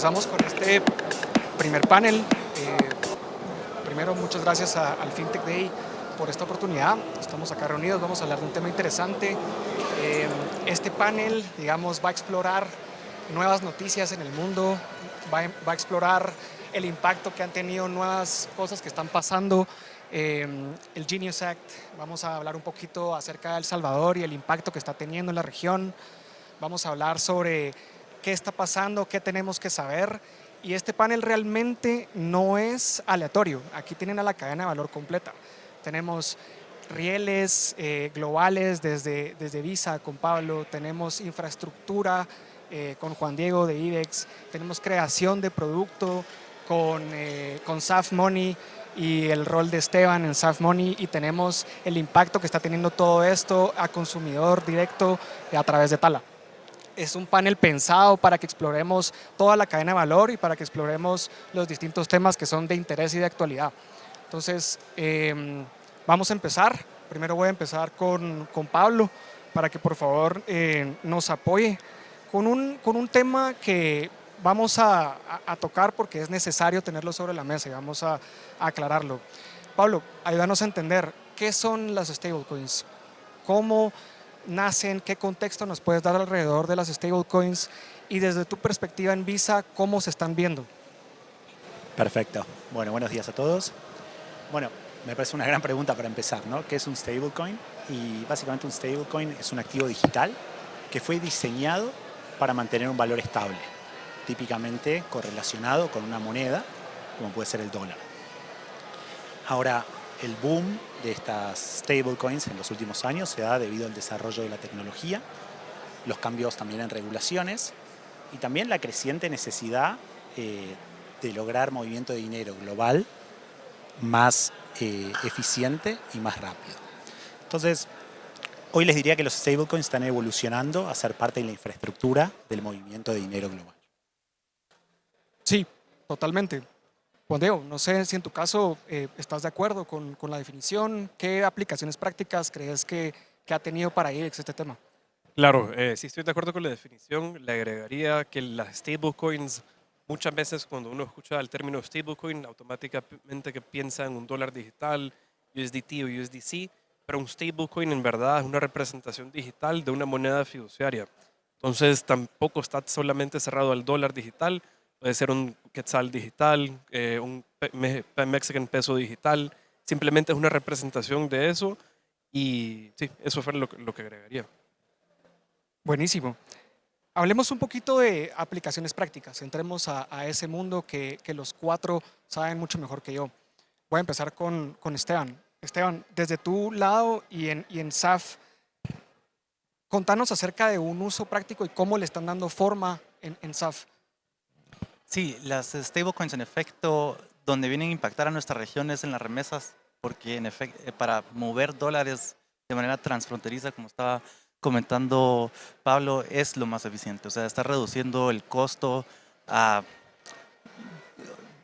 empezamos con este primer panel. Primero, muchas gracias al FinTech Day por esta oportunidad. Estamos acá reunidos, vamos a hablar de un tema interesante. Este panel, digamos, va a explorar nuevas noticias en el mundo, va a explorar el impacto que han tenido nuevas cosas que están pasando. El Genius Act, vamos a hablar un poquito acerca de El Salvador y el impacto que está teniendo en la región. Vamos a hablar sobre qué está pasando, qué tenemos que saber. Y este panel realmente no es aleatorio. Aquí tienen a la cadena de valor completa. Tenemos rieles globales desde Visa con Pablo, tenemos infraestructura con Juan Diego de IBEX, tenemos creación de producto con SAF Money y el rol de Esteban en SAF Money, y tenemos el impacto que está teniendo todo esto a consumidor directo a través de Tala. Es un panel pensado para que exploremos toda la cadena de valor y para que exploremos los distintos temas que son de interés y de actualidad. Entonces, vamos a empezar. Primero voy a empezar con Pablo para que por favor nos apoye con un tema que vamos a tocar porque es necesario tenerlo sobre la mesa y vamos a aclararlo. Pablo, ayúdanos a entender qué son las stablecoins, cómo nacen, qué contexto nos puedes dar alrededor de las stablecoins y desde tu perspectiva en Visa, cómo se están viendo. Perfecto. Bueno, buenos días a todos. Bueno, me parece una gran pregunta para empezar, ¿no? ¿Qué es un stablecoin? Y básicamente un stablecoin es un activo digital que fue diseñado para mantener un valor estable, típicamente correlacionado con una moneda, como puede ser el dólar. Ahora, el boom de estas stablecoins en los últimos años se da debido al desarrollo de la tecnología, los cambios también en regulaciones y también la creciente necesidad de lograr movimiento de dinero global más eficiente y más rápido. Entonces, hoy les diría que los stablecoins están evolucionando a ser parte de la infraestructura del movimiento de dinero global. Sí, totalmente. Juan Diego, no sé si en tu caso estás de acuerdo con la definición. ¿Qué aplicaciones prácticas crees que ha tenido para IBEX este tema? Claro, sí estoy de acuerdo con la definición. Le agregaría que las stablecoins, muchas veces cuando uno escucha el término stablecoin, automáticamente que piensa en un dólar digital, USDT o USDC, pero un stablecoin en verdad es una representación digital de una moneda fiduciaria. Entonces tampoco está solamente cerrado al dólar digital, puede ser un quetzal digital, un Mexican peso digital, simplemente es una representación de eso y sí, eso fue lo que agregaría. Buenísimo. Hablemos un poquito de aplicaciones prácticas. Entremos a ese mundo que los cuatro saben mucho mejor que yo. Voy a empezar con Esteban. Esteban, desde tu lado y en SAF, contanos acerca de un uso práctico y cómo le están dando forma en SAF. Sí, las stablecoins en efecto, donde vienen a impactar a nuestra región es en las remesas, porque en efecto, para mover dólares de manera transfronteriza, como estaba comentando Pablo, es lo más eficiente. O sea, está reduciendo el costo a,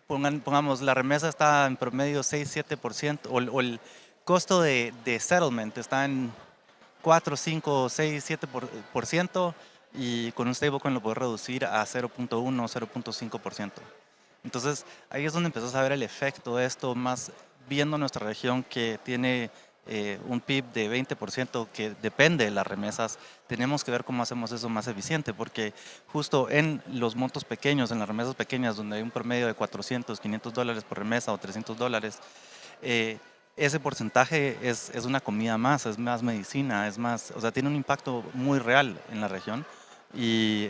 pongamos, la remesa está en promedio 6-7%, o el costo de settlement está en 4, 5, 6, 7%, y con un stablecoin lo puedes reducir a 0.1 o 0.5%. Entonces, ahí es donde empezás a ver el efecto de esto, más viendo nuestra región que tiene un PIB de 20% que depende de las remesas. Tenemos que ver cómo hacemos eso más eficiente, porque justo en los montos pequeños, en las remesas pequeñas, donde hay un promedio de 400, 500 dólares por remesa o 300 dólares, ese porcentaje es una comida más, es más medicina, es más, o sea, tiene un impacto muy real en la región. Y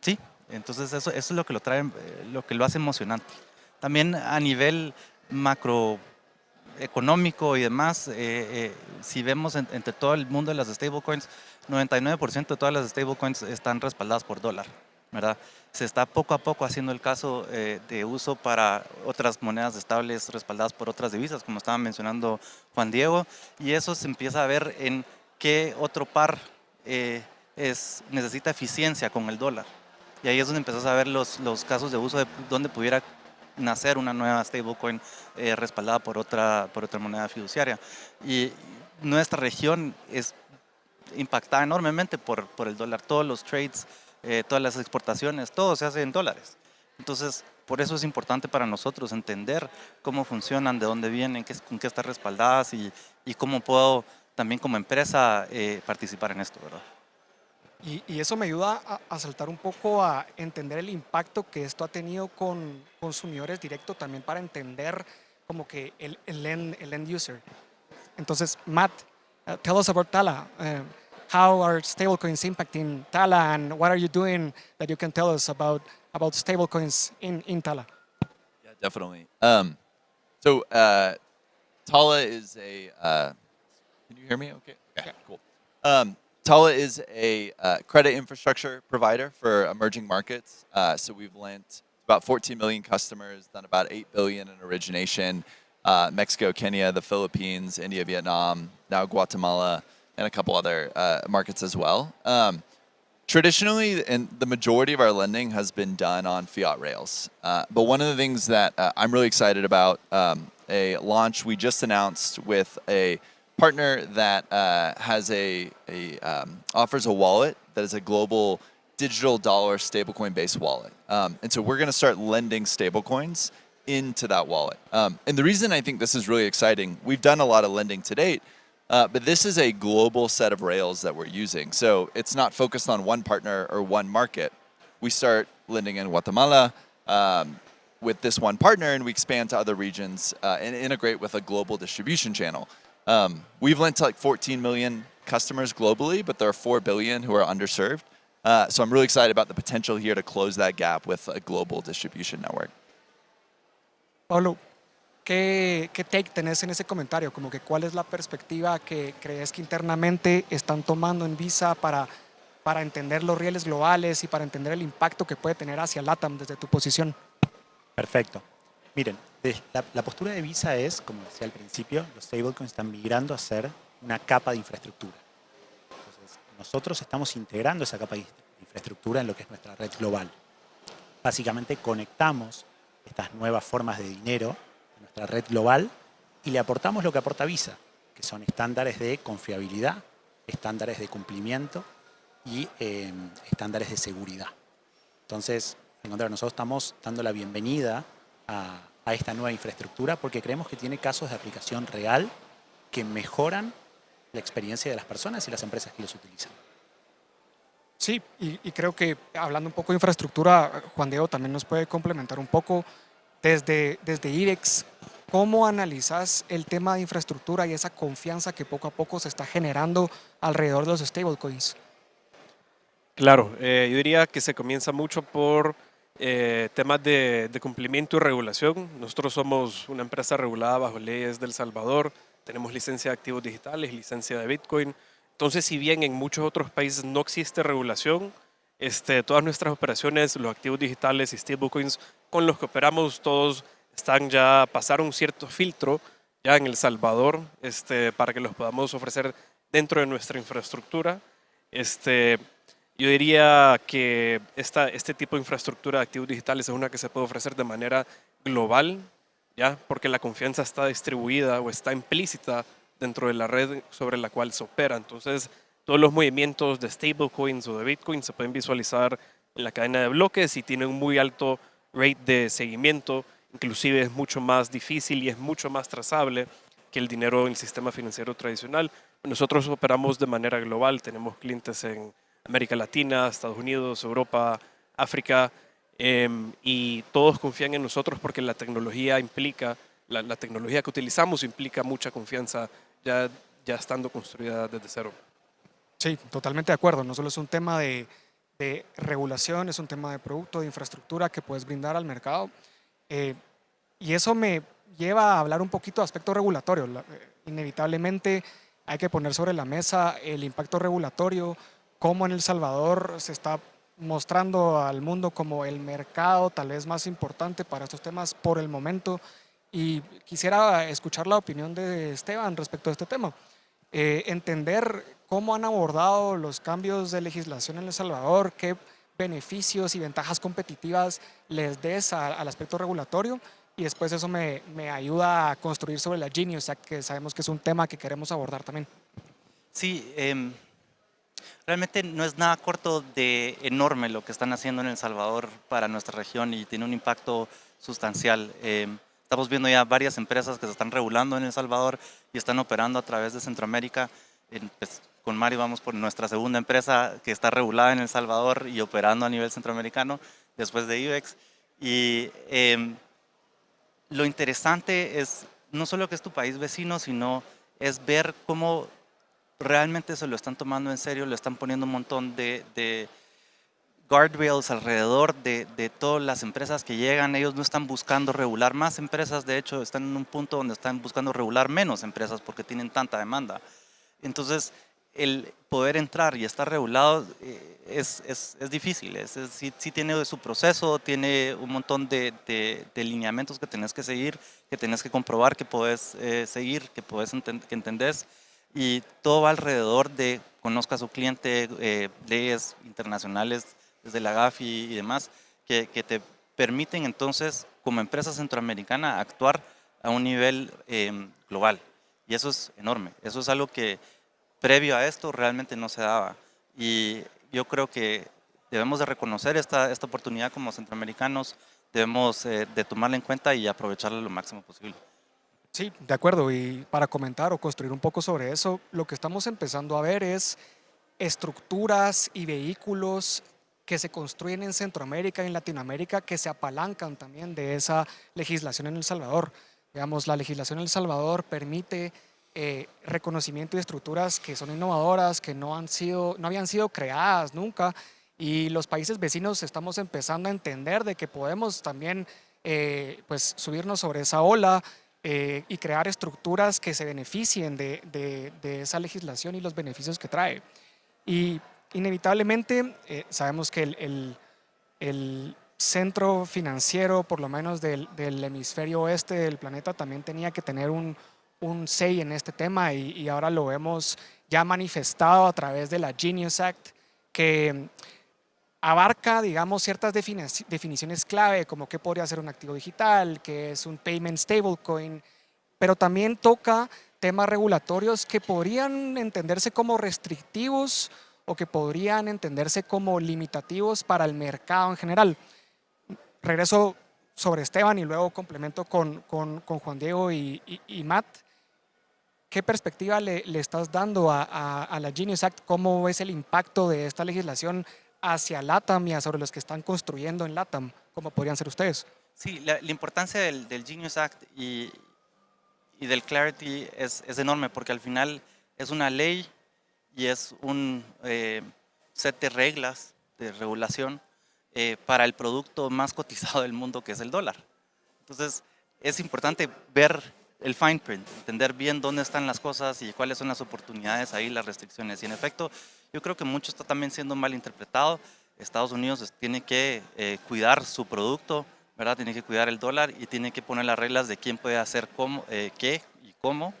sí, entonces eso es lo que lo trae, lo que lo hace emocionante. También a nivel macroeconómico y demás, si vemos entre todo el mundo de las stablecoins, 99% de todas las stablecoins están respaldadas por dólar, ¿verdad? Se está poco a poco haciendo el caso de uso para otras monedas estables respaldadas por otras divisas, como estaba mencionando Juan Diego, y eso se empieza a ver en qué otro par necesita eficiencia con el dólar. Y ahí es donde empezás a ver los casos de uso de donde pudiera nacer una nueva stablecoin respaldada por otra moneda fiduciaria. Y nuestra región es impactada enormemente por el dólar. Todos los trades todas las exportaciones, todo se hace en dólares. Entonces, por eso es importante para nosotros entender cómo funcionan, de dónde vienen, con qué están respaldadas y cómo puedo también como empresa participar en esto, ¿verdad? Y eso me ayuda a saltar un poco a entender el impacto que esto ha tenido con consumidores directos, también para entender como que el end user. Entonces, Matt, tell us about Tala. How are stablecoins impacting Tala, and what are you doing that you can tell us about stablecoins in Tala? Yeah, definitely. So Tala is a. Can you hear me? Okay. Okay. Cool. Tala is a credit infrastructure provider for emerging markets. So we've lent about 14 million customers, done about 8 billion in origination. Mexico, Kenya, the Philippines, India, Vietnam, now Guatemala, and a couple other markets as well. Traditionally, and the majority of our lending has been done on fiat rails. But one of the things that I'm really excited about, a launch we just announced with a partner that has offers a wallet that is a global digital dollar stablecoin based wallet. And so we're going to start lending stablecoins into that wallet. And the reason I think this is really exciting, we've done a lot of lending to date, but this is a global set of rails that we're using. So it's not focused on one partner or one market. We start lending in Guatemala with this one partner, and we expand to other regions and integrate with a global distribution channel. We've lent to like 14 million customers globally, but there are 4 billion who are underserved. So I'm really excited about the potential here to close that gap with a global distribution network. Pablo, ¿qué take tenés en ese comentario? Como que ¿cuál es la perspectiva que crees que internamente están tomando en Visa para entender los rieles globales y para entender el impacto que puede tener hacia LATAM desde tu posición? Perfecto. Miren, la postura de Visa es, como decía al principio, los stablecoins están migrando a ser una capa de infraestructura. Entonces, nosotros estamos integrando esa capa de infraestructura en lo que es nuestra red global. Básicamente conectamos estas nuevas formas de dinero a nuestra red global y le aportamos lo que aporta Visa, que son estándares de confiabilidad, estándares de cumplimiento y estándares de seguridad. Entonces, nosotros estamos dando la bienvenida a esta nueva infraestructura porque creemos que tiene casos de aplicación real que mejoran la experiencia de las personas y las empresas que los utilizan. Sí, y creo que hablando un poco de infraestructura, Juan Diego también nos puede complementar un poco desde IBEX. ¿Cómo analizas el tema de infraestructura y esa confianza que poco a poco se está generando alrededor de los stablecoins? Claro, yo diría que se comienza mucho por temas de cumplimiento y regulación. Nosotros somos una empresa regulada bajo leyes de El Salvador, tenemos licencia de activos digitales, licencia de Bitcoin. Entonces, si bien en muchos otros países no existe regulación, todas nuestras operaciones, los activos digitales y stablecoins con los que operamos, todos pasaron un cierto filtro ya en El Salvador para que los podamos ofrecer dentro de nuestra infraestructura. Yo diría que este tipo de infraestructura de activos digitales es una que se puede ofrecer de manera global, ¿ya? Porque la confianza está distribuida o está implícita dentro de la red sobre la cual se opera. Entonces, todos los movimientos de stablecoins o de Bitcoin se pueden visualizar en la cadena de bloques y tienen un muy alto rate de seguimiento. Inclusive es mucho más difícil y es mucho más trazable que el dinero en el sistema financiero tradicional. Nosotros operamos de manera global, tenemos clientes en América Latina, Estados Unidos, Europa, África, y todos confían en nosotros porque la tecnología implica, la tecnología que utilizamos implica mucha confianza ya estando construida desde cero. Sí, totalmente de acuerdo. No solo es un tema de regulación, es un tema de producto, de infraestructura que puedes brindar al mercado. Y eso me lleva a hablar un poquito de aspecto regulatorio. Inevitablemente hay que poner sobre la mesa el impacto regulatorio, cómo en El Salvador se está mostrando al mundo como el mercado tal vez más importante para estos temas por el momento. Y quisiera escuchar la opinión de Esteban respecto a este tema. Entender cómo han abordado los cambios de legislación en El Salvador, qué beneficios y ventajas competitivas les des al aspecto regulatorio, y después eso me ayuda a construir sobre la Genius, ya que sabemos que es un tema que queremos abordar también. Sí, Realmente no es nada corto de enorme lo que están haciendo en El Salvador para nuestra región y tiene un impacto sustancial. Estamos viendo ya varias empresas que se están regulando en El Salvador y están operando a través de Centroamérica. Pues, con Mario vamos por nuestra segunda empresa que está regulada en El Salvador y operando a nivel centroamericano después de IBEX. Y lo interesante es no solo que es tu país vecino, sino es ver cómo realmente se lo están tomando en serio, le están poniendo un montón de guardrails alrededor de todas las empresas que llegan. Ellos no están buscando regular más empresas, de hecho están en un punto donde están buscando regular menos empresas porque tienen tanta demanda. Entonces, el poder entrar y estar regulado es difícil, sí tiene su proceso, tiene un montón de lineamientos que tenés que seguir, que tenés que comprobar que podés seguir, que entendés, y todo va alrededor de conozca a su cliente, leyes internacionales desde la GAFI y demás, que te permiten entonces como empresa centroamericana actuar a un nivel global. Y eso es enorme, eso es algo que previo a esto realmente no se daba. Y yo creo que debemos de reconocer esta oportunidad como centroamericanos, debemos de tomarla en cuenta y aprovecharla lo máximo posible. Sí, de acuerdo. Y para comentar o construir un poco sobre eso, lo que estamos empezando a ver es estructuras y vehículos que se construyen en Centroamérica y en Latinoamérica que se apalancan también de esa legislación en El Salvador. Digamos, la legislación en El Salvador permite reconocimiento de estructuras que son innovadoras, que no habían sido creadas nunca, y los países vecinos estamos empezando a entender de que podemos también pues subirnos sobre esa ola y crear estructuras que se beneficien de esa legislación y los beneficios que trae. Y inevitablemente sabemos que el centro financiero, por lo menos del hemisferio oeste del planeta, también tenía que tener un say en este tema, y ahora lo hemos ya manifestado a través de la Genius Act, que abarca, digamos, ciertas definiciones clave, como qué podría ser un activo digital, qué es un payment stablecoin, pero también toca temas regulatorios que podrían entenderse como restrictivos o que podrían entenderse como limitativos para el mercado en general. Regreso sobre Esteban y luego complemento con Juan Diego y Matt. ¿Qué perspectiva le estás dando a la Genius Act? ¿Cómo ves el impacto de esta legislación hacia LATAM y sobre los que están construyendo en LATAM? ¿Cómo podrían ser ustedes? Sí, la importancia del Genius Act y del Clarity es enorme porque al final es una ley y es un set de reglas de regulación para el producto más cotizado del mundo, que es el dólar. Entonces, es importante ver el fine print, entender bien dónde están las cosas y cuáles son las oportunidades ahí, las restricciones. Y en efecto, yo creo que mucho está también siendo mal interpretado. Estados Unidos tiene que cuidar su producto, ¿verdad? Tiene que cuidar el dólar y tiene que poner las reglas de quién puede hacer cómo, qué y cómo.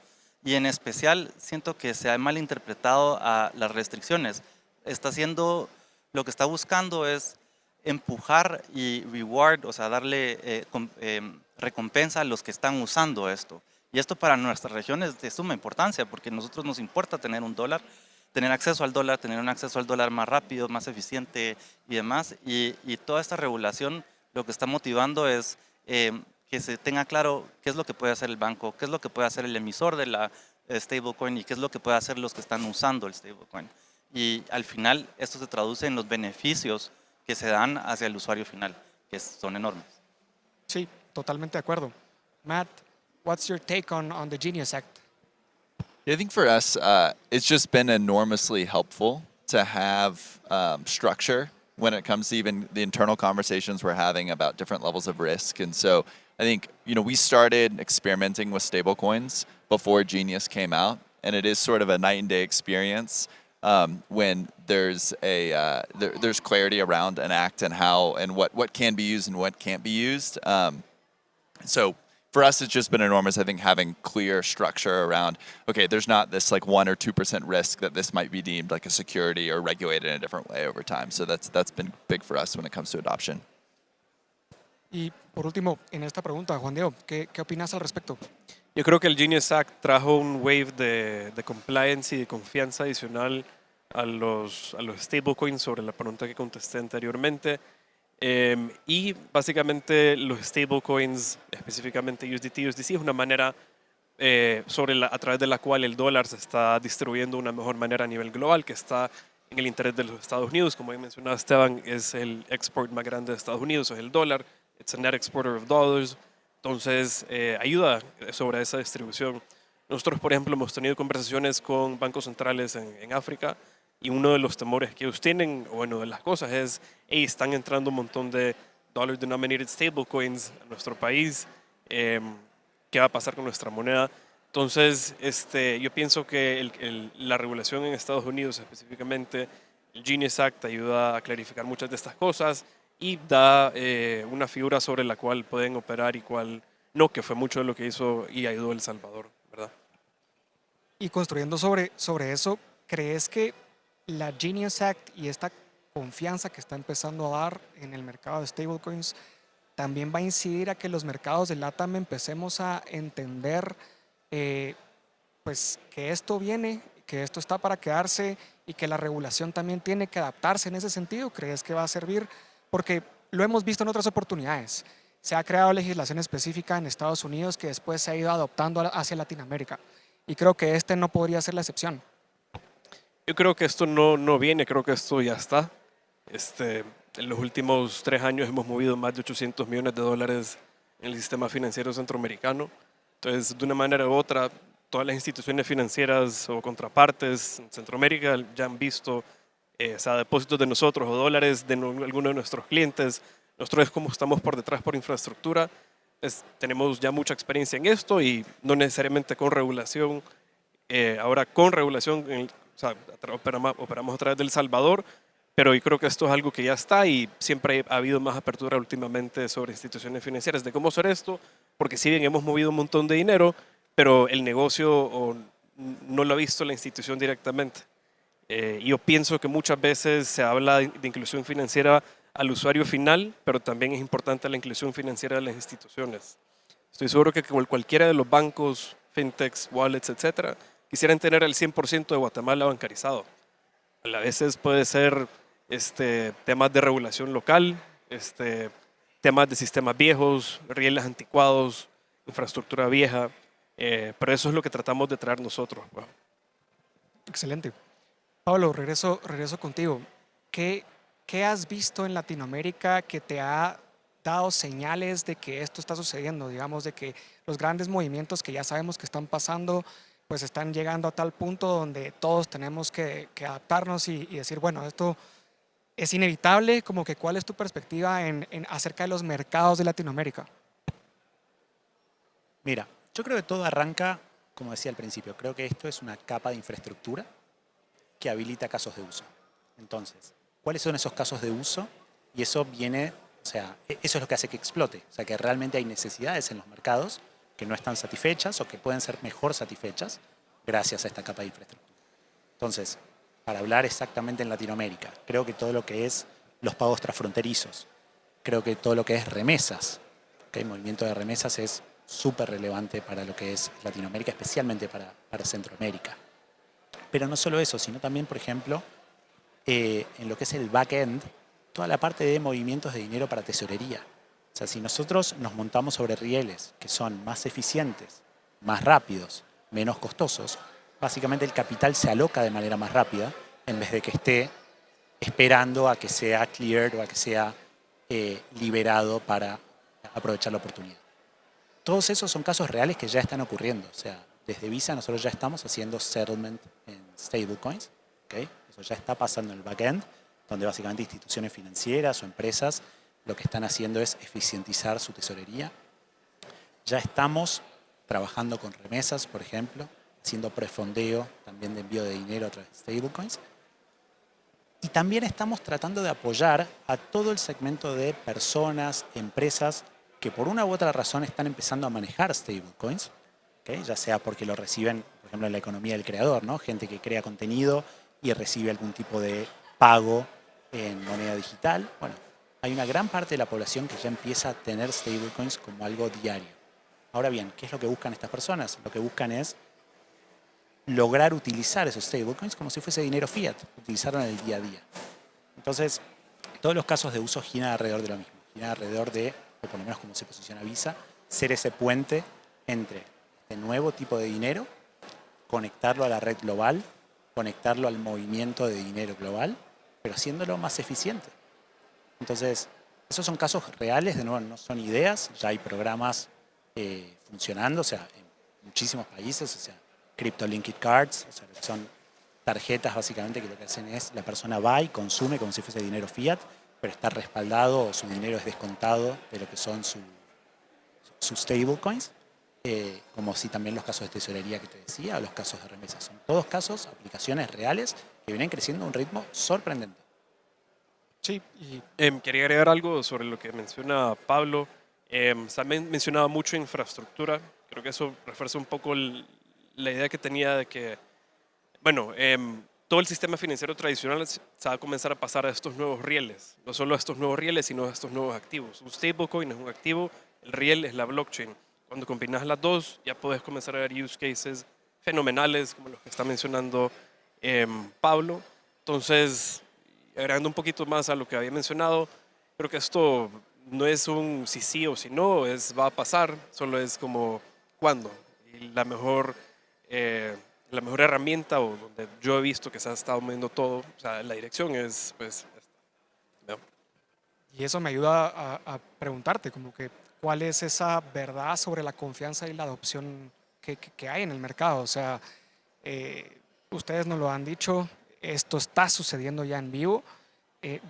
Y en especial siento que se ha mal interpretado a las restricciones. Lo que está buscando es empujar y reward, o sea, darle recompensa a los que están usando esto. Y esto para nuestra región es de suma importancia porque a nosotros nos importa tener un dólar, tener acceso al dólar, tener un acceso al dólar más rápido, más eficiente y demás. Y toda esta regulación lo que está motivando es que se tenga claro qué es lo que puede hacer el banco, qué es lo que puede hacer el emisor de la stablecoin y qué es lo que puede hacer los que están usando el stablecoin. Y al final esto se traduce en los beneficios que se dan hacia el usuario final, que son enormes. Sí, totalmente de acuerdo. Matt, what's your take on the Genius Act? I think for us, it's just been enormously helpful to have structure when it comes to even the internal conversations we're having about different levels of risk. And so I think, we started experimenting with stablecoins before Genius came out, and it is sort of a night and day experience when there's there's clarity around an act and how and what can be used and what can't be used. So for us, it's just been enormous, I think, having clear structure around, okay, there's not this like 1 or 2% risk that this might be deemed like a security or regulated in a different way over time. So that's been big for us when it comes to adoption. Y por último, en esta pregunta, Juan Diego, ¿qué opinas al respecto? Yo creo que el Genius Act trajo un wave de compliance y de confianza adicional a los stablecoins sobre la pregunta que contesté anteriormente. Y básicamente los stablecoins, específicamente USDT, USDC, es una manera a través de la cual el dólar se está distribuyendo de una mejor manera a nivel global, que está en el interés de los Estados Unidos. Como ya mencionaba Esteban, es el export más grande de Estados Unidos, es el dólar. It's a net exporter of dollars. Entonces, ayuda sobre esa distribución. Nosotros, por ejemplo, hemos tenido conversaciones con bancos centrales en África y uno de los temores que ellos tienen, o bueno, de las cosas es, hey, están entrando un montón de dollar denominated stablecoins a nuestro país. ¿Qué va a pasar con nuestra moneda? Entonces, yo pienso que la regulación en Estados Unidos, específicamente el Genius Act, ayuda a clarificar muchas de estas cosas y da una figura sobre la cual pueden operar y cuál no, que fue mucho de lo que hizo y ayudó El Salvador, ¿verdad? Y construyendo sobre eso, ¿crees que la Genius Act y esta confianza que está empezando a dar en el mercado de stablecoins también va a incidir a que los mercados de LATAM empecemos a entender pues que esto viene, que esto está para quedarse y que la regulación también tiene que adaptarse en ese sentido? ¿Crees que va a servir? Porque lo hemos visto en otras oportunidades. Se ha creado legislación específica en Estados Unidos que después se ha ido adoptando hacia Latinoamérica. Y creo que este no podría ser la excepción. Yo creo que esto no viene, creo que esto ya está. En los últimos 3 años hemos movido más de 800 millones de dólares en el sistema financiero centroamericano. Entonces, de una manera u otra, todas las instituciones financieras o contrapartes en Centroamérica ya han visto, sea depósitos de nosotros o dólares de alguno de nuestros clientes. Nosotros es como estamos por detrás por infraestructura. Tenemos ya mucha experiencia en esto y no necesariamente con regulación. Ahora con regulación, o sea, operamos a través de El Salvador, pero yo creo que esto es algo que ya está y siempre ha habido más apertura últimamente sobre instituciones financieras de cómo hacer esto, porque si bien hemos movido un montón de dinero, pero el negocio no lo ha visto la institución directamente. Yo pienso que muchas veces se habla de inclusión financiera al usuario final, pero también es importante la inclusión financiera de las instituciones. Estoy seguro que cualquiera de los bancos, fintechs, wallets, etcétera, quisieran tener el 100% de Guatemala bancarizado. A veces puede ser temas de regulación local, temas de sistemas viejos, rieles anticuados, infraestructura vieja, pero eso es lo que tratamos de traer nosotros. Pues. Excelente. Pablo, regreso contigo. ¿Qué has visto en Latinoamérica que te ha dado señales de que esto está sucediendo? Digamos, de que los grandes movimientos que ya sabemos que están pasando, pues están llegando a tal punto donde todos tenemos que adaptarnos y decir, bueno, esto es inevitable. Como que, ¿cuál es tu perspectiva acerca de los mercados de Latinoamérica? Mira, yo creo que todo arranca, como decía al principio, creo que esto es una capa de infraestructura que habilita casos de uso. Entonces, ¿cuáles son esos casos de uso? Y eso viene, o sea, eso es lo que hace que explote. O sea, que realmente hay necesidades en los mercados que no están satisfechas o que pueden ser mejor satisfechas gracias a esta capa de infraestructura. Entonces, para hablar exactamente en Latinoamérica, creo que todo lo que es los pagos transfronterizos, creo que todo lo que es remesas, el movimiento de remesas es súper relevante para lo que es Latinoamérica, especialmente para Centroamérica. Pero no solo eso, sino también, por ejemplo, en lo que es el back-end, toda la parte de movimientos de dinero para tesorería. O sea, si nosotros nos montamos sobre rieles que son más eficientes, más rápidos, menos costosos, básicamente el capital se aloca de manera más rápida en vez de que esté esperando a que sea cleared o a que sea liberado para aprovechar la oportunidad. Todos esos son casos reales que ya están ocurriendo. O sea, desde Visa nosotros ya estamos haciendo settlement en stablecoins. ¿Okay? Eso ya está pasando en el backend, donde básicamente instituciones financieras o empresas lo que están haciendo es eficientizar su tesorería. Ya estamos trabajando con remesas, por ejemplo, haciendo prefondeo también de envío de dinero a través de stablecoins. Y también estamos tratando de apoyar a todo el segmento de personas, empresas que por una u otra razón están empezando a manejar stablecoins, ¿okay? Ya sea porque lo reciben, por ejemplo, en la economía del creador, ¿no? Gente que crea contenido y recibe algún tipo de pago en moneda digital. Bueno, hay una gran parte de la población que ya empieza a tener stablecoins como algo diario. Ahora bien, ¿qué es lo que buscan estas personas? Lo que buscan es lograr utilizar esos stablecoins como si fuese dinero fiat, utilizarlo en el día a día. Entonces, todos los casos de uso giran alrededor de lo mismo, giran alrededor de, o por lo menos como se posiciona Visa, ser ese puente entre este nuevo tipo de dinero, conectarlo a la red global, conectarlo al movimiento de dinero global, pero haciéndolo más eficiente. Entonces, esos son casos reales, de nuevo, no son ideas, ya hay programas funcionando, o sea, en muchísimos países, o sea, Crypto Linked Cards, o sea, son tarjetas básicamente que lo que hacen es la persona va y consume como si fuese dinero fiat, pero está respaldado o su dinero es descontado de lo que son sus stablecoins, como si también los casos de tesorería que te decía, o los casos de remesas. Son todos casos, aplicaciones reales que vienen creciendo a un ritmo sorprendente. Sí, y Quería agregar algo sobre lo que menciona Pablo. También mencionaba mucho infraestructura. Creo que eso refuerza un poco la idea que tenía de que, bueno, todo el sistema financiero tradicional se va a comenzar a pasar a estos nuevos rieles. No solo a estos nuevos rieles, sino a estos nuevos activos. Un stablecoin es un activo, el riel es la blockchain. Cuando combinas las dos, ya puedes comenzar a ver use cases fenomenales, como los que está mencionando Pablo. Entonces, agregando un poquito más a lo que había mencionado, creo que esto no es un si sí o si no, va a pasar, solo es como cuándo. Y la mejor herramienta, o donde yo he visto que se ha estado moviendo todo, o sea, la dirección es, pues, ¿no? Y eso me ayuda a preguntarte, como que, ¿cuál es esa verdad sobre la confianza y la adopción que hay en el mercado? O sea, ustedes nos lo han dicho, esto está sucediendo ya en vivo.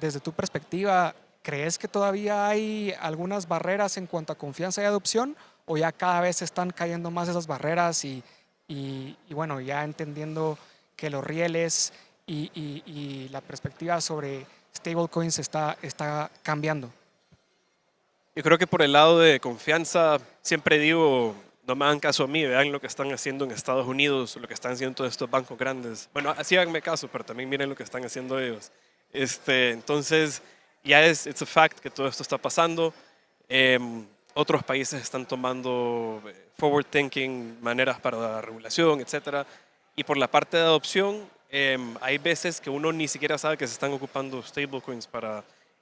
Desde tu perspectiva, ¿crees que todavía hay algunas barreras en cuanto a confianza y adopción? ¿O ya cada vez están cayendo más esas barreras y bueno, ya entendiendo que los rieles y la perspectiva sobre stablecoins está cambiando? Yo creo que por el lado de confianza, siempre digo, no me hagan caso a mí, vean lo que están haciendo en Estados Unidos, lo que están haciendo todos estos bancos grandes. Bueno, así háganme caso, pero también miren lo que están haciendo ellos. Entonces, ya it's a fact que todo esto está pasando. Otros países están tomando forward thinking, maneras para la regulación, etcétera. Y por la parte de adopción, hay veces que uno ni siquiera sabe que se están ocupando stablecoins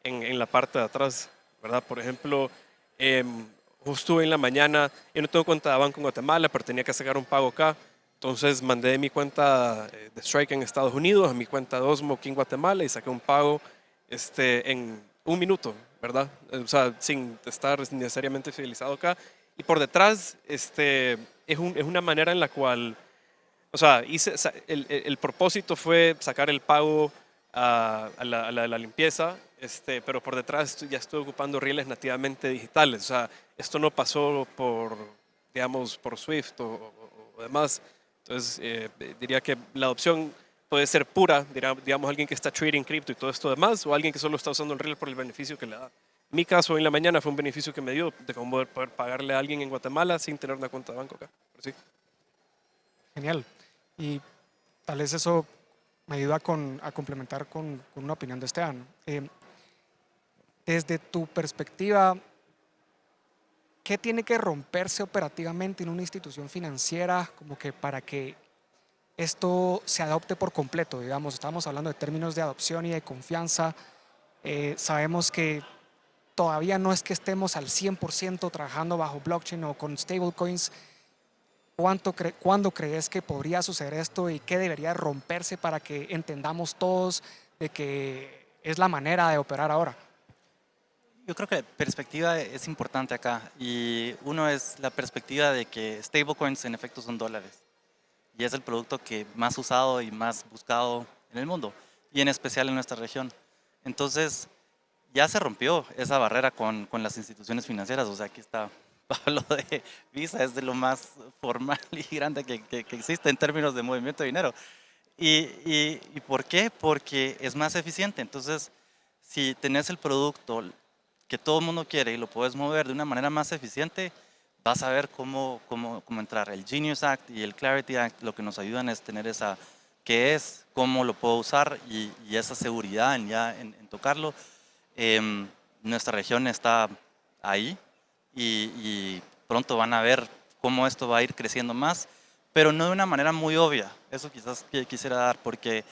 en la parte de atrás, ¿verdad? Por ejemplo, justo en la mañana, yo no tengo cuenta de banco en Guatemala, pero tenía que sacar un pago acá. Entonces mandé de mi cuenta de Strike en Estados Unidos a mi cuenta de Osmo aquí en Guatemala y saqué un pago en un minuto, ¿verdad? O sea, sin estar necesariamente fidelizado acá. Y por detrás es una manera en la cual, o sea, el propósito fue sacar el pago a la limpieza, pero por detrás ya estoy ocupando rieles nativamente digitales. O sea, esto no pasó digamos, por Swift o demás. Entonces, diría que la adopción puede ser pura, digamos, alguien que está trading cripto y todo esto demás, o alguien que solo está usando el riel por el beneficio que le da. En mi caso, hoy en la mañana fue un beneficio que me dio de cómo poder pagarle a alguien en Guatemala sin tener una cuenta de banco acá. Pero sí. Genial. Y tal vez eso me ayuda a complementar con una opinión de Esteban. Desde tu perspectiva, ¿qué tiene que romperse operativamente en una institución financiera como que para que esto se adopte por completo? Digamos, estamos hablando de términos de adopción y de confianza. Sabemos que todavía no es que estemos al 100% trabajando bajo blockchain o con stablecoins. ¿Cuándo crees que podría suceder esto y qué debería romperse para que entendamos todos de que es la manera de operar ahora? Yo creo que la perspectiva es importante acá y uno es la perspectiva de que stablecoins en efecto son dólares y es el producto que más usado y más buscado en el mundo y en especial en nuestra región. Entonces ya se rompió esa barrera con las instituciones financieras, o sea, aquí está Pablo de Visa, es de lo más formal y grande que existe en términos de movimiento de dinero. ¿Y por qué? Porque es más eficiente. Entonces, si tenés el producto que todo el mundo quiere y lo puedes mover de una manera más eficiente, vas a ver cómo entrar. El Genius Act y el Clarity Act lo que nos ayudan es tener esa, qué es, cómo lo puedo usar y esa seguridad en tocarlo. Nuestra región está ahí y pronto van a ver cómo esto va a ir creciendo más, pero no de una manera muy obvia. Eso quizás quisiera dar, porque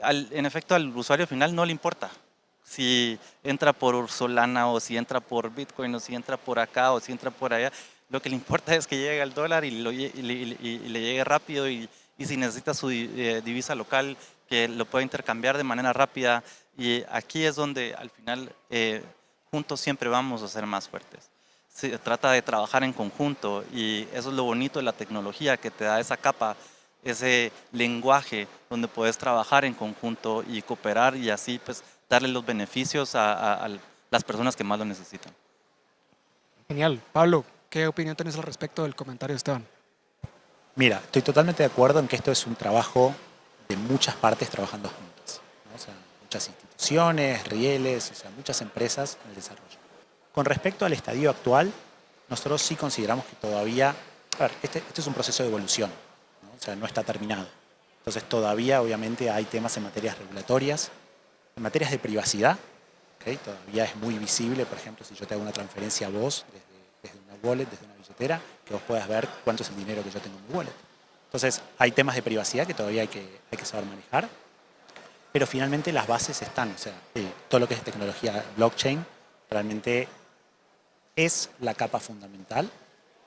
en efecto al usuario final no le importa si entra por Solana o si entra por Bitcoin o si entra por acá o si entra por allá. Lo que le importa es que llegue al dólar y le llegue rápido y si necesita su divisa local, que lo pueda intercambiar de manera rápida. Y aquí es donde al final juntos siempre vamos a ser más fuertes. Se trata de trabajar en conjunto y eso es lo bonito de la tecnología, que te da esa capa, ese lenguaje donde puedes trabajar en conjunto y cooperar y así pues darle los beneficios a las personas que más lo necesitan. Genial. Pablo, ¿qué opinión tienes al respecto del comentario de Esteban? Mira, estoy totalmente de acuerdo en que esto es un trabajo de muchas partes trabajando juntas, ¿no? O sea, muchas instituciones, rieles, o sea, muchas empresas en el desarrollo. Con respecto al estadio actual, nosotros sí consideramos que todavía, a ver, este es un proceso de evolución, ¿no? O sea, no está terminado. Entonces todavía obviamente hay temas en materias regulatorias, en materias de privacidad, ¿okay? Todavía es muy visible, por ejemplo, si yo te hago una transferencia a vos desde una wallet, desde una billetera, que vos puedas ver cuánto es el dinero que yo tengo en mi wallet. Entonces hay temas de privacidad que todavía hay que saber manejar, pero finalmente las bases están, o sea, todo lo que es tecnología blockchain realmente es la capa fundamental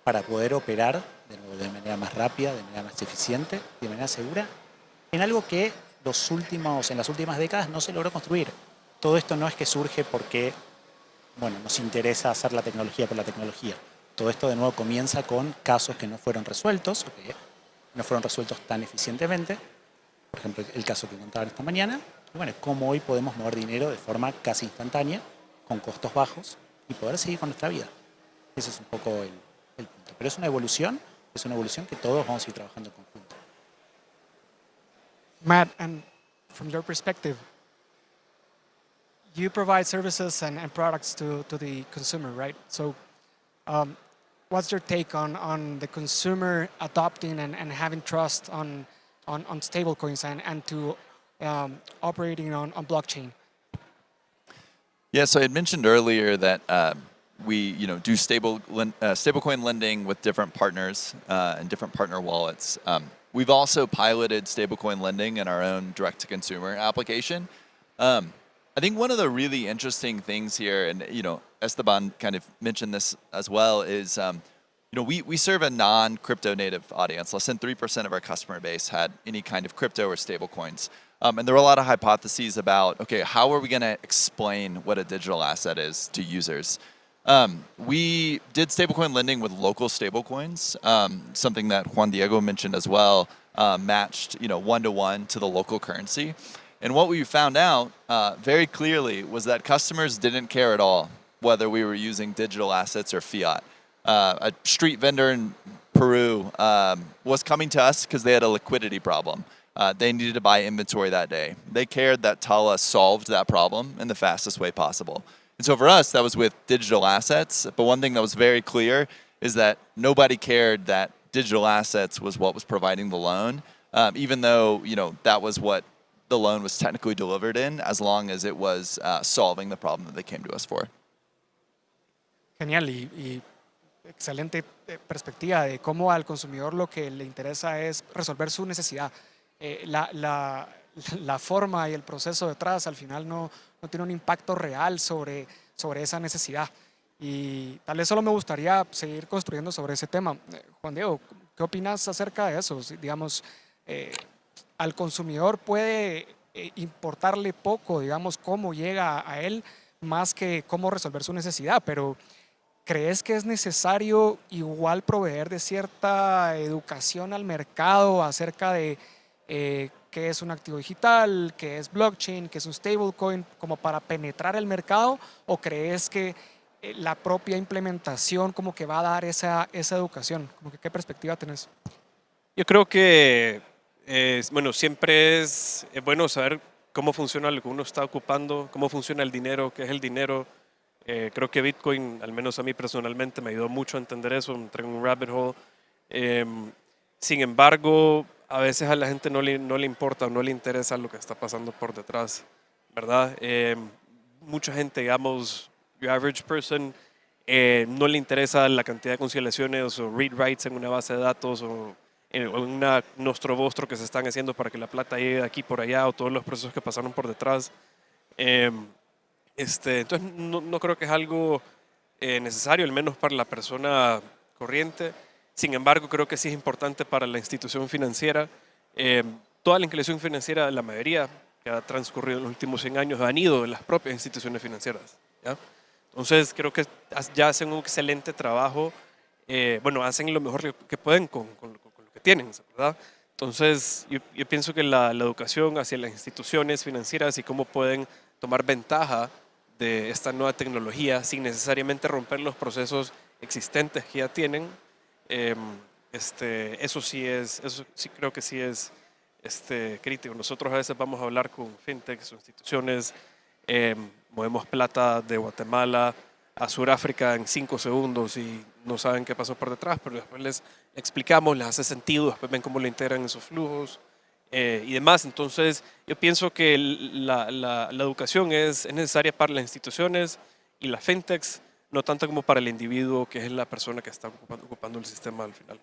para poder operar de nuevo de manera más rápida, de manera más eficiente, de manera segura, en algo que en las últimas décadas no se logró construir. Todo esto no es que surge porque nos interesa hacer la tecnología por la tecnología. Todo esto de nuevo comienza con casos que no fueron resueltos, que no fueron resueltos tan eficientemente. Por ejemplo, el caso que contaban esta mañana. Y cómo hoy podemos mover dinero de forma casi instantánea, con costos bajos, y poder seguir con nuestra vida. Ese es un poco el punto. Pero es una evolución que todos vamos a ir trabajando en conjunto. Matt, and from your perspective, you provide services and products to the consumer, right? So what's your take on the consumer adopting and having trust on stablecoins and to operating on blockchain? Yeah, so I had mentioned earlier that we do stablecoin lending with different partners and different partner wallets. We've also piloted stablecoin lending in our own direct-to-consumer application. I think one of the really interesting things here, and Esteban kind of mentioned this as well, is we serve a non-crypto native audience. Less than 3% of our customer base had any kind of crypto or stablecoins. And there were a lot of hypotheses about, okay, how are we going to explain what a digital asset is to users? We did stablecoin lending with local stablecoins, something that Juan Diego mentioned as well, matched 1-to-1 to the local currency. And what we found out very clearly was that customers didn't care at all whether we were using digital assets or fiat. A street vendor in Peru was coming to us because they had a liquidity problem. They needed to buy inventory that day. They cared that Tala solved that problem in the fastest way possible. And so for us, that was with digital assets. But one thing that was very clear is that nobody cared that digital assets was what was providing the loan, even though that was what the loan was technically delivered in, as long as it was solving the problem that they came to us for. Genial y excelente perspectiva de cómo al consumidor lo que le interesa es resolver su necesidad. La forma y el proceso detrás al final no tiene un impacto real sobre esa necesidad. Y tal vez solo me gustaría seguir construyendo sobre ese tema. Juan Diego, ¿qué opinas acerca de eso? Digamos, al consumidor puede importarle poco, digamos, cómo llega a él, más que cómo resolver su necesidad, pero ¿crees que es necesario igual proveer de cierta educación al mercado acerca de qué es un activo digital, qué es blockchain, qué es un stablecoin, como para penetrar el mercado? ¿O crees que la propia implementación como que va a dar esa educación? Como que, ¿qué perspectiva tenés? Yo creo que siempre es bueno saber cómo funciona lo que uno está ocupando, cómo funciona el dinero, qué es el dinero. Creo que Bitcoin, al menos a mí personalmente, me ayudó mucho a entender eso, entré en un rabbit hole. Sin embargo, a veces a la gente no le importa o no le interesa lo que está pasando por detrás, ¿verdad? Mucha gente, digamos, your average person, no le interesa la cantidad de conciliaciones o read writes en una base de datos o nuestro vostro que se están haciendo para que la plata llegue de aquí por allá, o todos los procesos que pasaron por detrás. Entonces no creo que es algo necesario, al menos para la persona corriente. Sin embargo, creo que sí es importante para la institución financiera. Toda la inclusión financiera, la mayoría que ha transcurrido en los últimos 100 años, han ido de las propias instituciones financieras, ¿ya? Entonces, creo que ya hacen un excelente trabajo. Bueno, hacen lo mejor que pueden con lo que tienen, ¿verdad? Entonces, yo pienso que la educación hacia las instituciones financieras y cómo pueden tomar ventaja de esta nueva tecnología sin necesariamente romper los procesos existentes que ya tienen, eso sí creo que sí es crítico. Nosotros a veces vamos a hablar con fintechs o instituciones, movemos plata de Guatemala a Sudáfrica en 5 segundos y no saben qué pasó por detrás, pero después les explicamos, les hace sentido, después ven cómo le integran esos flujos y demás. Entonces, yo pienso que la educación es necesaria para las instituciones y las fintechs, no tanto como para el individuo, que es la persona que está ocupando el sistema al final.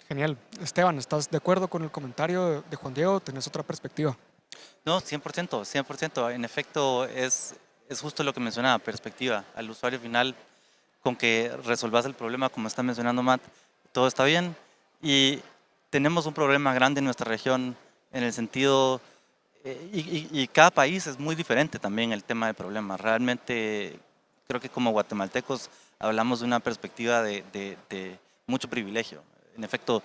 Genial. Esteban, ¿estás de acuerdo con el comentario de Juan Diego? ¿Tenés otra perspectiva? No, 100%, 100%. En efecto, es justo lo que mencionaba, perspectiva. Al usuario final, con que resolvas el problema, como está mencionando Matt, todo está bien. Y tenemos un problema grande en nuestra región en el sentido, y cada país es muy diferente también el tema de problemas. Realmente creo que como guatemaltecos hablamos de una perspectiva de mucho privilegio. En efecto,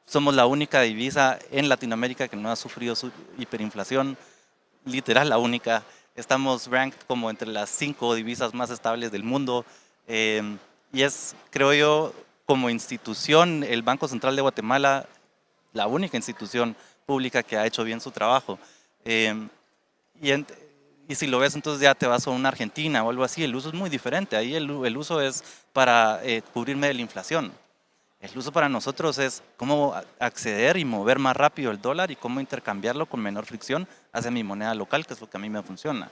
somos la única divisa en Latinoamérica que no ha sufrido su hiperinflación, literal la única. Estamos ranked como entre las 5 divisas más estables del mundo. Y es, creo yo, como institución, el Banco Central de Guatemala, la única institución pública que ha hecho bien su trabajo. Y si lo ves, entonces ya te vas a una Argentina o algo así, el uso es muy diferente. Ahí el uso es para cubrirme de la inflación. El uso para nosotros es cómo acceder y mover más rápido el dólar y cómo intercambiarlo con menor fricción hacia mi moneda local, que es lo que a mí me funciona.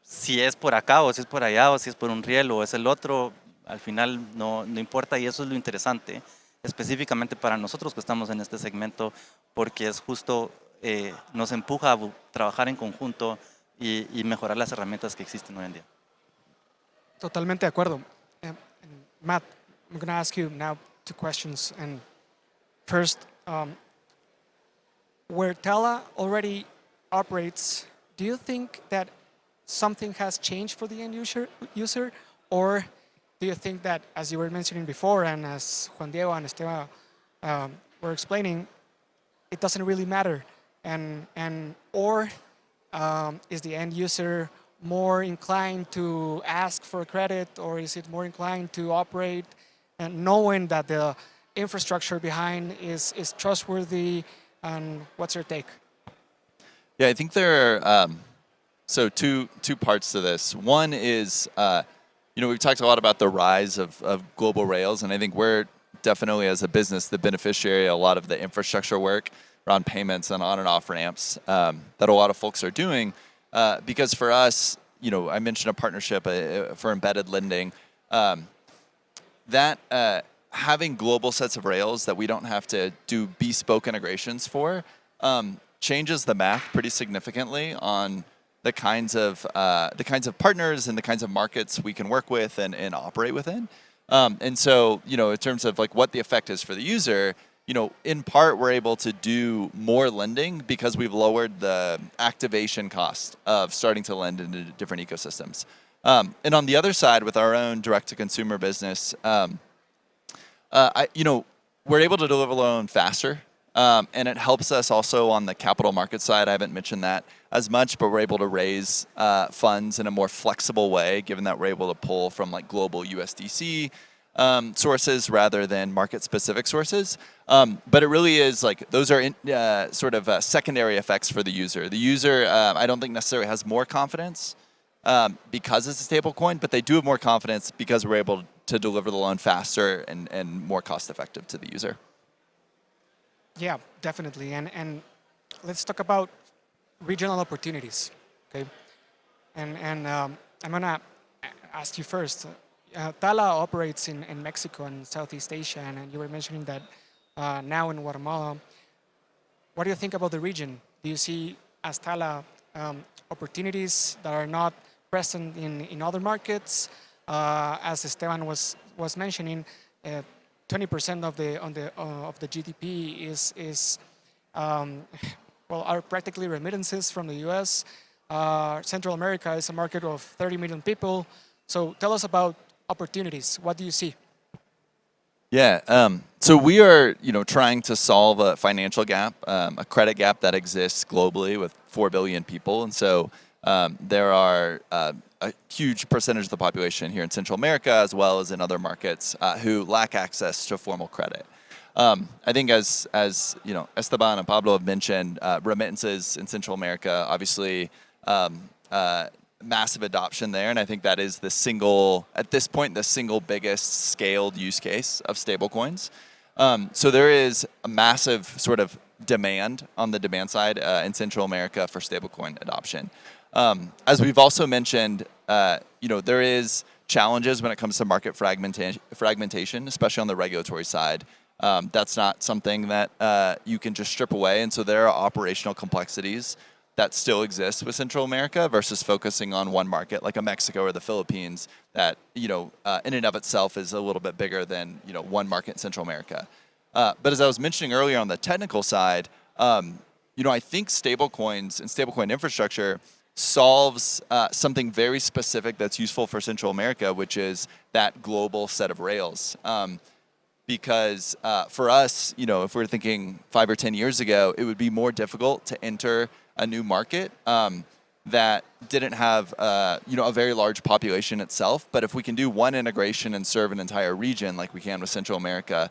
Si es por acá o si es por allá o si es por un riel o es el otro, al final no importa, y eso es lo interesante, específicamente para nosotros que estamos en este segmento, porque es justo, nos empuja a trabajar en conjunto y mejorar las herramientas que existen hoy en día. Totalmente de acuerdo. Matt, I'm going to ask you now 2 questions. And first, where Tala already operates, do you think that something has changed for the end user, or do you think that, as you were mentioning before, and as Juan Diego and Esteban were explaining, it doesn't really matter, or is the end user more inclined to ask for credit, or is it more inclined to operate and knowing that the infrastructure behind is trustworthy? And what's your take? Yeah, I think there are so two parts to this. One is, we've talked a lot about the rise of global rails, and I think we're definitely, as a business, the beneficiary of a lot of the infrastructure work around payments and on and off ramps that a lot of folks are doing. Because for us, I mentioned a partnership for embedded lending. That having global sets of rails that we don't have to do bespoke integrations for changes the math pretty significantly on the kinds of partners and the kinds of markets we can work with and operate within. And so, in terms of like what the effect is for the user, in part we're able to do more lending because we've lowered the activation cost of starting to lend into different ecosystems. And on the other side, with our own direct-to-consumer business, we're able to deliver loan faster, and it helps us also on the capital market side. I haven't mentioned that as much, but we're able to raise funds in a more flexible way, given that we're able to pull from like global USDC sources rather than market-specific sources. But it really is like those are sort of secondary effects for the user. The user, I don't think necessarily has more confidence because it's a stable coin, but they do have more confidence because we're able to deliver the loan faster and more cost-effective to the user. Yeah, definitely. And let's talk about regional opportunities, okay? And I'm gonna ask you first. Tala operates in Mexico and Southeast Asia, and you were mentioning that now in Guatemala. What do you think about the region? Do you see as Tala opportunities that are not present in other markets? As Esteban was mentioning, 20% of the GDP is well, are practically remittances from the U.S. Central America is a market of 30 million people. So tell us about opportunities. What do you see? Yeah, so we are, trying to solve a financial gap, a credit gap that exists globally with 4 billion people, and so there are a huge percentage of the population here in Central America, as well as in other markets, who lack access to formal credit. I think as Esteban and Pablo have mentioned, remittances in Central America, obviously, massive adoption there, and I think that is at this point, the single biggest scaled use case of stablecoins. So there is a massive sort of demand on the demand side in Central America for stablecoin adoption. As we've also mentioned, there is challenges when it comes to market fragmentation, especially on the regulatory side. That's not something that you can just strip away, and so there are operational complexities that still exists with Central America versus focusing on one market like a Mexico or the Philippines that, in and of itself is a little bit bigger than, one market in Central America. But as I was mentioning earlier on the technical side, I think stablecoins and stablecoin infrastructure solves something very specific that's useful for Central America, which is that global set of rails. Because for us, if we were thinking 5 or 10 years ago, it would be more difficult to enter a new market that didn't have a very large population itself. But if we can do one integration and serve an entire region like we can with Central America,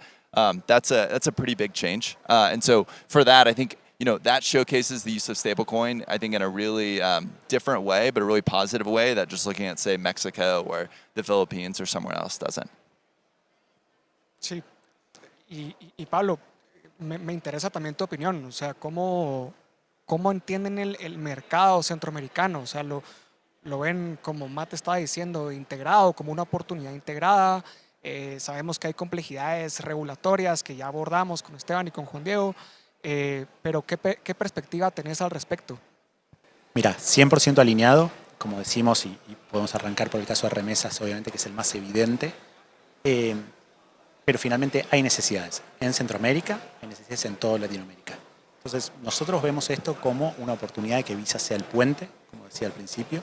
that's a pretty big change. And so for that, I think that showcases the use of stablecoin, I think in a really different way, but a really positive way that just looking at, say, Mexico or the Philippines or somewhere else doesn't. Sí. Y Pablo, me interesa también tu opinión. O sea, ¿cómo entienden el mercado centroamericano? O sea, lo ven, como Matt estaba diciendo, integrado, como una oportunidad integrada. Sabemos que hay complejidades regulatorias que ya abordamos con Esteban y con Juan Diego, pero ¿qué perspectiva tenés al respecto? Mira, 100% alineado, como decimos, y podemos arrancar por el caso de remesas, obviamente que es el más evidente, pero finalmente hay necesidades en Centroamérica, hay necesidades en toda Latinoamérica. Entonces, nosotros vemos esto como una oportunidad de que Visa sea el puente, como decía al principio,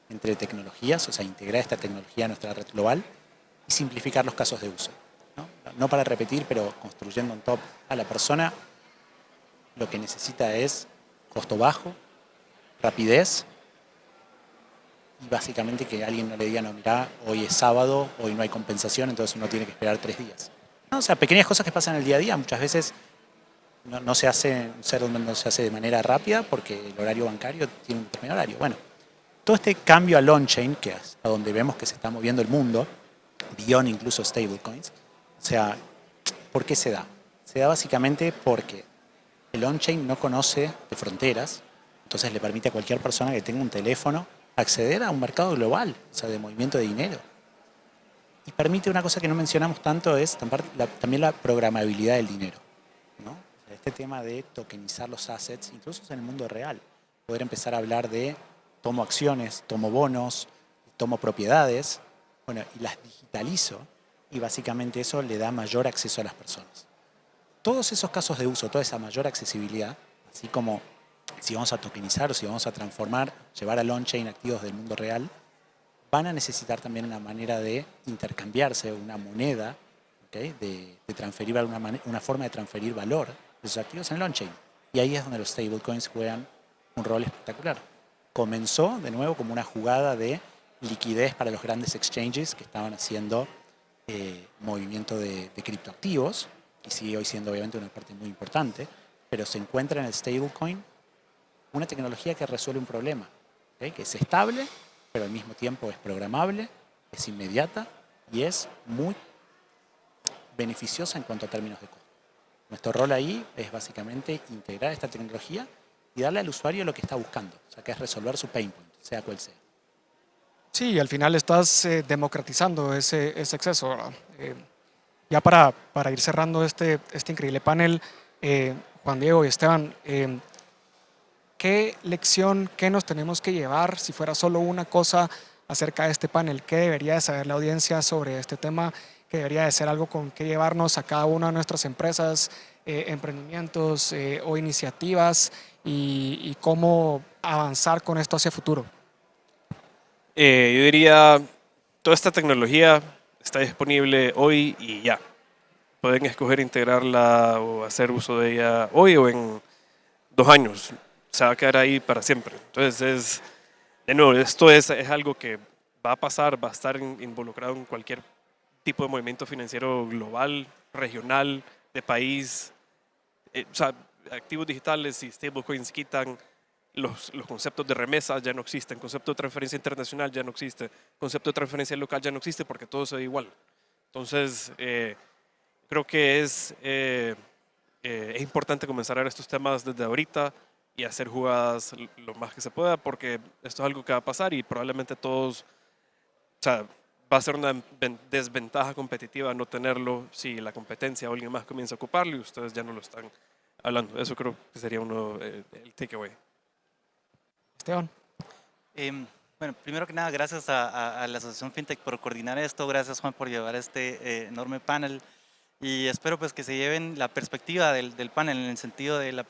entre tecnologías, o sea, integrar esta tecnología a nuestra red global y simplificar los casos de uso. No para repetir, pero construyendo on top a la persona, lo que necesita es costo bajo, rapidez y básicamente que alguien no le diga, no, mirá, hoy es sábado, hoy no hay compensación, entonces uno tiene que esperar 3 días. O sea, pequeñas cosas que pasan en el día a día, muchas veces no se hace, un settlement no se hace de manera rápida porque el horario bancario tiene un determinado horario. Bueno, todo este cambio al on-chain, que es a donde vemos que se está moviendo el mundo, beyond incluso stablecoins, o sea, ¿por qué se da? Se da básicamente porque el on-chain no conoce de fronteras, entonces le permite a cualquier persona que tenga un teléfono acceder a un mercado global, o sea, de movimiento de dinero. Y permite una cosa que no mencionamos tanto, es también la programabilidad del dinero, ¿no? Este tema de tokenizar los assets, incluso en el mundo real. Poder empezar a hablar de tomo acciones, tomo bonos, tomo propiedades, bueno, y las digitalizo, y básicamente eso le da mayor acceso a las personas. Todos esos casos de uso, toda esa mayor accesibilidad, así como si vamos a tokenizar o si vamos a transformar, llevar al on-chain activos del mundo real, van a necesitar también una manera de intercambiarse, una moneda, ¿okay? de transferir una forma de transferir valor de esos activos en el on-chain. Y ahí es donde los stablecoins juegan un rol espectacular. Comenzó de nuevo como una jugada de liquidez para los grandes exchanges que estaban haciendo movimiento de criptoactivos, y sigue hoy siendo obviamente una parte muy importante, pero se encuentra en el stablecoin una tecnología que resuelve un problema, ¿okay? Que es estable, pero al mismo tiempo es programable, es inmediata y es muy beneficiosa en cuanto a términos de costo. Nuestro rol ahí es básicamente integrar esta tecnología y darle al usuario lo que está buscando, o sea, que es resolver su pain point, sea cual sea. Sí, al final estás democratizando ese acceso, ¿verdad? Ya para ir cerrando este increíble panel, Juan Diego y Esteban, ¿qué lección, qué nos tenemos que llevar si fuera solo una cosa acerca de este panel? ¿Qué debería de saber la audiencia sobre este tema? ¿Qué debería de ser algo con que llevarnos a cada una de nuestras empresas, emprendimientos o iniciativas y cómo avanzar con esto hacia futuro? Yo diría, toda esta tecnología está disponible hoy y ya. Pueden escoger integrarla o hacer uso de ella hoy o en 2 años. Se va a quedar ahí para siempre. Entonces, de nuevo, esto es algo que va a pasar, va a estar involucrado en cualquier tipo de movimiento financiero global, regional, de país. O sea, activos digitales y stablecoins quitan los conceptos de remesa, ya no existen, concepto de transferencia internacional ya no existe, concepto de transferencia local ya no existe porque todo se ve igual. Entonces, creo que es importante comenzar a ver estos temas desde ahorita y hacer jugadas lo más que se pueda, porque esto es algo que va a pasar y probablemente todos, o sea, va a ser una desventaja competitiva no tenerlo si la competencia o alguien más comienza a ocuparlo y ustedes ya no lo están hablando. Eso creo que sería uno, el takeaway. Esteban. Bueno, primero que nada, gracias a la Asociación FinTech por coordinar esto, gracias Juan por llevar este enorme panel y espero pues que se lleven la perspectiva del panel en el sentido de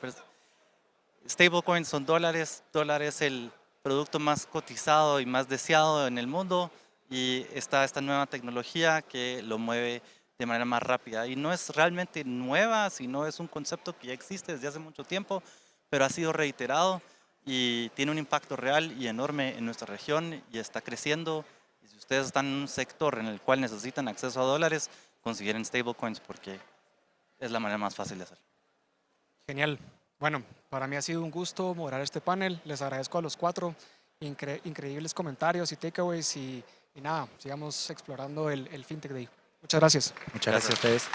stablecoins son dólares, dólar es el producto más cotizado y más deseado en el mundo y está esta nueva tecnología que lo mueve de manera más rápida y no es realmente nueva, sino es un concepto que ya existe desde hace mucho tiempo, pero ha sido reiterado y tiene un impacto real y enorme en nuestra región y está creciendo. Y si ustedes están en un sector en el cual necesitan acceso a dólares, consideren stablecoins porque es la manera más fácil de hacer. Genial. Bueno, para mí ha sido un gusto moderar este panel. Les agradezco a los 4. Increíbles comentarios y takeaways y nada, sigamos explorando el FinTech Day. Muchas gracias. Muchas gracias a ustedes.